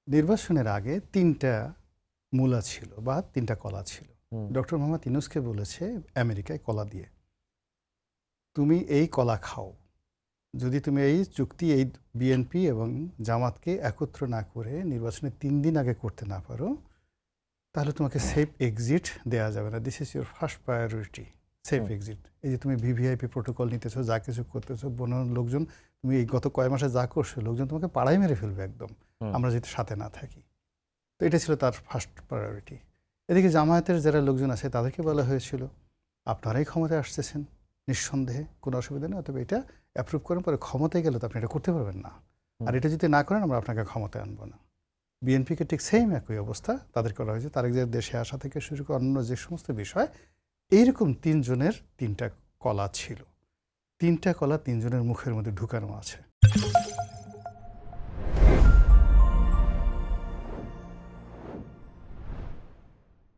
নির্বাচনের আগে ৩টা মূলা ছিল বা ৩টা কলা ছিল। ডক্টর মোহাম্মদ ইউনূসকে বলেছে আমেরিকায় কলা দিয়ে, তুমি এই কলা খাও। যদি তুমি এই চুক্তি এই বিএনপি এবং জামাতকে একত্র না করে নির্বাচনে ৩ দিন আগে করতে না পারো, তাহলে তোমাকে সেফ এক্সিট দেওয়া যাবে না। This is your first priority, safe exit. এই যে তুমি ভিভিআইপি প্রোটোকল নিতেছো, যা কিছু করতেছো, লোকজন তুমি এই গত কয় মাসে যা করছো, লোকজন তোমাকে পাড়ায় মেরে ফেলবে একদম, আমরা যদি সাথে না থাকি। তো এটা ছিল তার ফার্স্ট প্রায়োরিটি। এদিকে জামায়াতের যারা লোকজন আছে তাদেরকে বলা হয়েছিল, আপনারাই ক্ষমতায় আসতেছেন, নিঃসন্দেহে কোনো অসুবিধা নেই, তবে এটা অ্যাপ্রুভ করার পরে ক্ষমতায় গেলে তো আপনি এটা করতে পারবেন না, আর এটা যদি না করেন আমরা আপনাকে ক্ষমতায় আনবো না। বিএনপিকে ঠিক সেম একই অবস্থা তাদের করা হয়েছে। তারেক দেশে আসা থেকে শুরু করে অন্য যে সমস্ত বিষয়, এইরকম ৩ জনের ৩টা কলা ছিল। ৩টা কলা ৩ জনের মুখের মধ্যে ঢুকানো আছে।